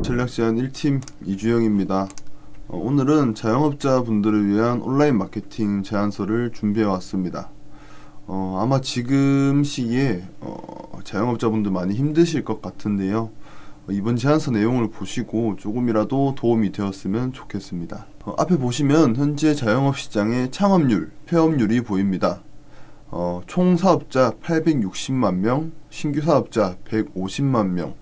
전략제안 1팀 이주영입니다. 오늘은 자영업자분들을 위한 온라인 마케팅 제안서를 준비해 왔습니다. 아마 지금 시기에 자영업자분들 많이 힘드실 것 같은데요. 이번 제안서 내용을 보시고 조금이라도 도움이 되었으면 좋겠습니다. 앞에 보시면 현재 자영업 시장의 창업률, 폐업률이 보입니다. 총 사업자 860만 명, 신규 사업자 150만 명,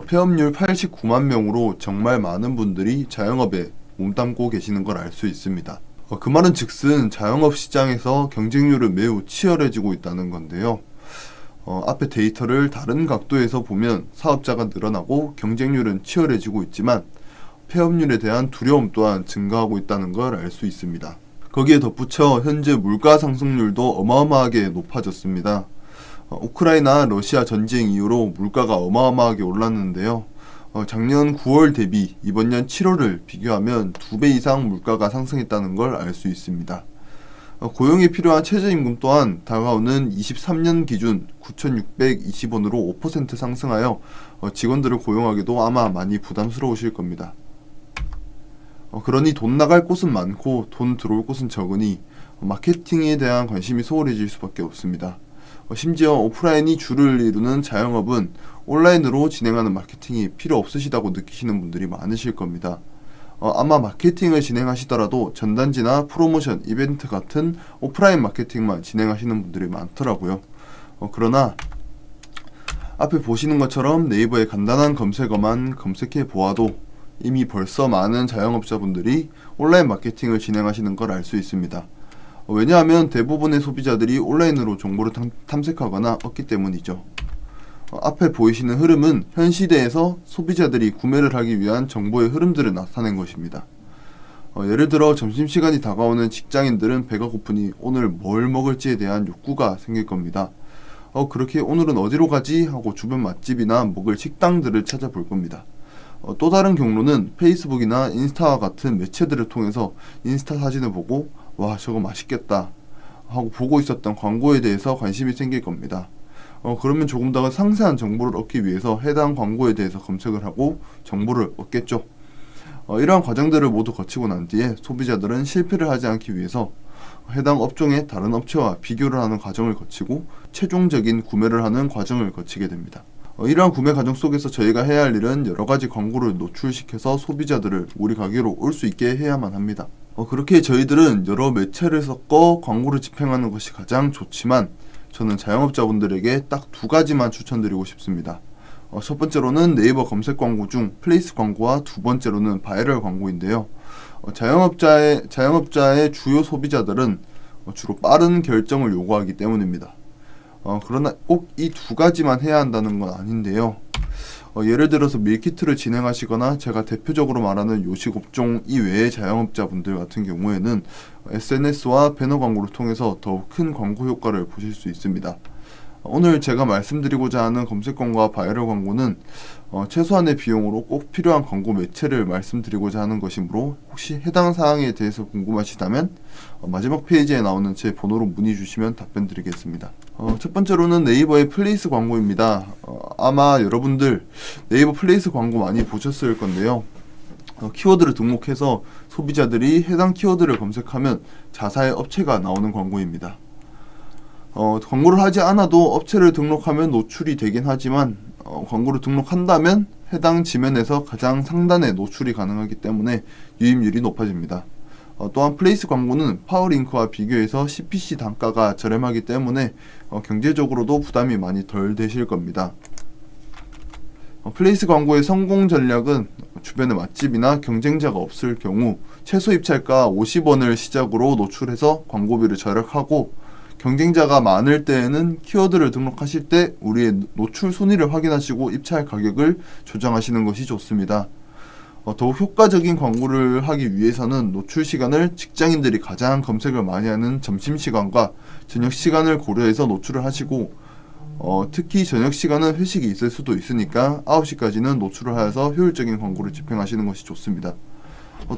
폐업률 89만 명으로 정말 많은 분들이 자영업에 몸담고 계시는 걸 알 수 있습니다. 그 말은 즉슨 자영업 시장에서 경쟁률은 매우 치열해지고 있다는 건데요. 앞에 데이터를 다른 각도에서 보면 사업자가 늘어나고 경쟁률은 치열해지고 있지만 폐업률에 대한 두려움 또한 증가하고 있다는 걸 알 수 있습니다. 거기에 덧붙여 현재 물가 상승률도 어마어마하게 높아졌습니다. 우크라이나 러시아 전쟁 이후로 물가가 어마어마하게 올랐는데요. 작년 9월 대비 이번 년 7월을 비교하면 2배 이상 물가가 상승했다는 걸 알 수 있습니다. 고용에 필요한 최저임금 또한 다가오는 23년 기준 9,620원으로 5% 상승하여 직원들을 고용하기도 아마 많이 부담스러우실 겁니다. 그러니 돈 나갈 곳은 많고 돈 들어올 곳은 적으니 마케팅에 대한 관심이 소홀해질 수밖에 없습니다. 심지어 오프라인이 주를 이루는 자영업은 온라인으로 진행하는 마케팅이 필요 없으시다고 느끼시는 분들이 많으실 겁니다. 아마 마케팅을 진행하시더라도 전단지나 프로모션, 이벤트 같은 오프라인 마케팅만 진행하시는 분들이 많더라고요. 그러나 앞에 보시는 것처럼 네이버에 간단한 검색어만 검색해 보아도 이미 벌써 많은 자영업자분들이 온라인 마케팅을 진행하시는 걸 알 수 있습니다. 왜냐하면 대부분의 소비자들이 온라인으로 정보를 탐색하거나 얻기 때문이죠. 앞에 보이시는 흐름은 현 시대에서 소비자들이 구매를 하기 위한 정보의 흐름들을 나타낸 것입니다. 예를 들어 점심시간이 다가오는 직장인들은 배가 고프니 오늘 뭘 먹을지에 대한 욕구가 생길 겁니다. 그렇게 오늘은 어디로 가지? 하고 주변 맛집이나 먹을 식당들을 찾아볼 겁니다. 또 다른 경로는 페이스북이나 인스타와 같은 매체들을 통해서 인스타 사진을 보고 와 저거 맛있겠다 하고 보고 있었던 광고에 대해서 관심이 생길 겁니다. 그러면 조금 더 상세한 정보를 얻기 위해서 해당 광고에 대해서 검색을 하고 정보를 얻겠죠. 이러한 과정들을 모두 거치고 난 뒤에 소비자들은 실패를 하지 않기 위해서 해당 업종의 다른 업체와 비교를 하는 과정을 거치고 최종적인 구매를 하는 과정을 거치게 됩니다. 이러한 구매 과정 속에서 저희가 해야 할 일은 여러가지 광고를 노출시켜서 소비자들을 우리 가게로 올 수 있게 해야만 합니다. 그렇게 저희들은 여러 매체를 섞어 광고를 집행하는 것이 가장 좋지만 저는 자영업자분들에게 딱 두 가지만 추천드리고 싶습니다. 첫 번째로는 네이버 검색 광고 중 플레이스 광고와 두 번째로는 바이럴 광고인데요. 자영업자의 주요 소비자들은 주로 빠른 결정을 요구하기 때문입니다. 그러나 꼭 이 두 가지만 해야 한다는 건 아닌데요. 예를 들어서 밀키트를 진행하시거나 제가 대표적으로 말하는 요식업종 이외의 자영업자분들 같은 경우에는 SNS와 배너 광고를 통해서 더욱 큰 광고 효과를 보실 수 있습니다. 오늘 제가 말씀드리고자 하는 검색 광고와 바이럴 광고는 최소한의 비용으로 꼭 필요한 광고 매체를 말씀드리고자 하는 것이므로 혹시 해당 사항에 대해서 궁금하시다면 마지막 페이지에 나오는 제 번호로 문의 주시면 답변 드리겠습니다. 첫 번째로는 네이버의 플레이스 광고입니다. 아마 여러분들 네이버 플레이스 광고 많이 보셨을 건데요. 키워드를 등록해서 소비자들이 해당 키워드를 검색하면 자사의 업체가 나오는 광고입니다. 광고를 하지 않아도 업체를 등록하면 노출이 되긴 하지만 광고를 등록한다면 해당 지면에서 가장 상단에 노출이 가능하기 때문에 유입률이 높아집니다. 또한 플레이스 광고는 파워링크와 비교해서 CPC 단가가 저렴하기 때문에 경제적으로도 부담이 많이 덜 되실 겁니다. 플레이스 광고의 성공 전략은 주변에 맛집이나 경쟁자가 없을 경우 최소 입찰가 50원을 시작으로 노출해서 광고비를 절약하고 경쟁자가 많을 때에는 키워드를 등록하실 때 우리의 노출 순위를 확인하시고 입찰 가격을 조정하시는 것이 좋습니다. 더욱 효과적인 광고를 하기 위해서는 노출 시간을 직장인들이 가장 검색을 많이 하는 점심시간과 저녁시간을 고려해서 노출을 하시고, 특히 저녁시간은 회식이 있을 수도 있으니까 9시까지는 노출을 하여서 효율적인 광고를 집행하시는 것이 좋습니다.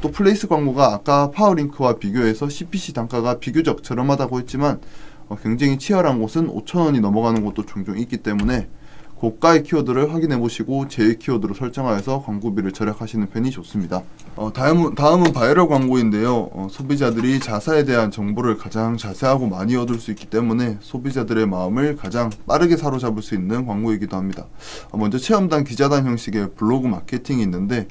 또 플레이스 광고가 아까 파워링크와 비교해서 CPC 단가가 비교적 저렴하다고 했지만 경쟁이 치열한 곳은 5,000원이 넘어가는 곳도 종종 있기 때문에 고가의 키워드를 확인해 보시고 제휴 키워드로 설정하여서 광고비를 절약하시는 편이 좋습니다. 다음은 바이럴 광고인데요. 소비자들이 자사에 대한 정보를 가장 자세하고 많이 얻을 수 있기 때문에 소비자들의 마음을 가장 빠르게 사로잡을 수 있는 광고이기도 합니다. 먼저 체험단, 기자단 형식의 블로그 마케팅이 있는데,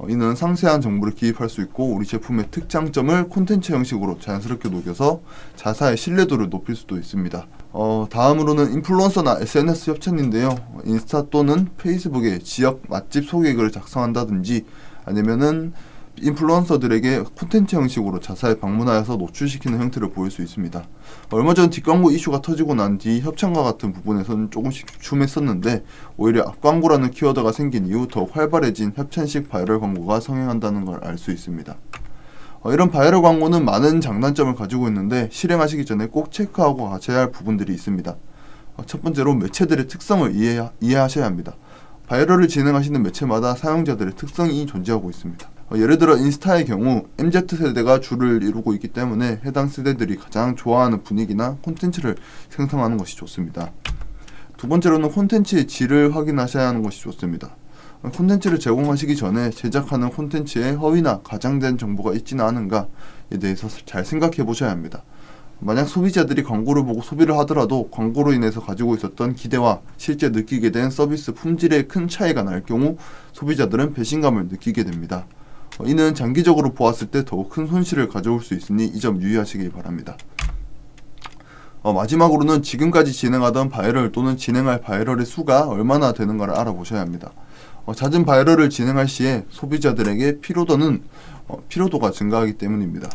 이는 상세한 정보를 기입할 수 있고 우리 제품의 특장점을 콘텐츠 형식으로 자연스럽게 녹여서 자사의 신뢰도를 높일 수도 있습니다. 다음으로는 인플루언서나 SNS 협찬인데요. 인스타 또는 페이스북에 지역 맛집 소개글을 작성한다든지 아니면은 인플루언서들에게 콘텐츠 형식으로 자사에 방문하여서 노출시키는 형태를 보일 수 있습니다. 얼마 전 뒷광고 이슈가 터지고 난 뒤 협찬과 같은 부분에서는 조금씩 주춤했었는데, 오히려 앞광고라는 키워드가 생긴 이후 더욱 활발해진 협찬식 바이럴 광고가 성행한다는 걸 알 수 있습니다. 이런 바이럴 광고는 많은 장단점을 가지고 있는데 실행하시기 전에 꼭 체크하고 가셔야 할 부분들이 있습니다. 첫 번째로 매체들의 특성을 이해하셔야 합니다. 바이럴을 진행하시는 매체마다 사용자들의 특성이 존재하고 있습니다. 예를 들어 인스타의 경우 MZ세대가 주를 이루고 있기 때문에 해당 세대들이 가장 좋아하는 분위기나 콘텐츠를 생성하는 것이 좋습니다. 두 번째로는 콘텐츠의 질을 확인하셔야 하는 것이 좋습니다. 콘텐츠를 제공하시기 전에 제작하는 콘텐츠에 허위나 과장된 정보가 있지는 않은가에 대해서 잘 생각해 보셔야 합니다. 만약 소비자들이 광고를 보고 소비를 하더라도 광고로 인해서 가지고 있었던 기대와 실제 느끼게 된 서비스 품질에 큰 차이가 날 경우 소비자들은 배신감을 느끼게 됩니다. 이는 장기적으로 보았을 때 더욱 큰 손실을 가져올 수 있으니 이 점 유의하시길 바랍니다. 마지막으로는 지금까지 진행하던 바이럴 또는 진행할 바이럴의 수가 얼마나 되는가를 알아보셔야 합니다. 잦은 바이럴을 진행할 시에 소비자들에게 피로도가 증가하기 때문입니다.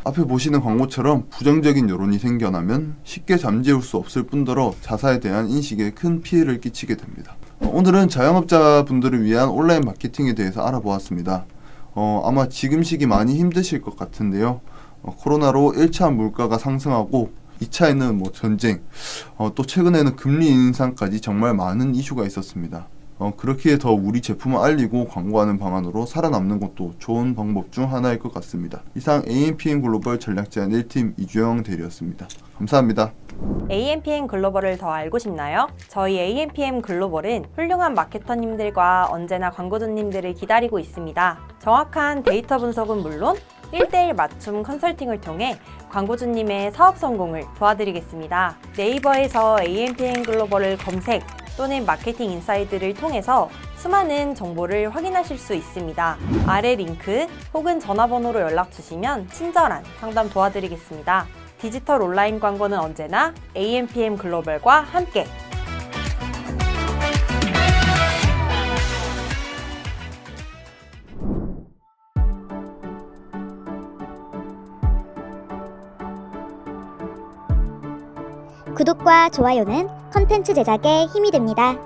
앞에 보시는 광고처럼 부정적인 여론이 생겨나면 쉽게 잠재울 수 없을 뿐더러 자사에 대한 인식에 큰 피해를 끼치게 됩니다. 오늘은 자영업자분들을 위한 온라인 마케팅에 대해서 알아보았습니다. 아마 지금 시기 많이 힘드실 것 같은데요. 코로나로 1차 물가가 상승하고 2차에는 전쟁, 또 최근에는 금리 인상까지 정말 많은 이슈가 있었습니다. 그렇기에 더 우리 제품을 알리고 광고하는 방안으로 살아남는 것도 좋은 방법 중 하나일 것 같습니다. 이상 AMPM 글로벌 전략제안 1팀 이주영 대리였습니다. 감사합니다. AMPM 글로벌을 더 알고 싶나요? 저희 AMPM 글로벌은 훌륭한 마케터님들과 언제나 광고주님들을 기다리고 있습니다. 정확한 데이터 분석은 물론 1:1 맞춤 컨설팅을 통해 광고주님의 사업 성공을 도와드리겠습니다. 네이버에서 AMPM 글로벌을 검색 또는 마케팅 인사이드를 통해서 수많은 정보를 확인하실 수 있습니다. 아래 링크 혹은 전화번호로 연락 주시면 친절한 상담 도와드리겠습니다. 디지털 온라인 광고는 언제나 AMPM 글로벌과 함께! 구독과 좋아요는 컨텐츠 제작에 힘이 됩니다.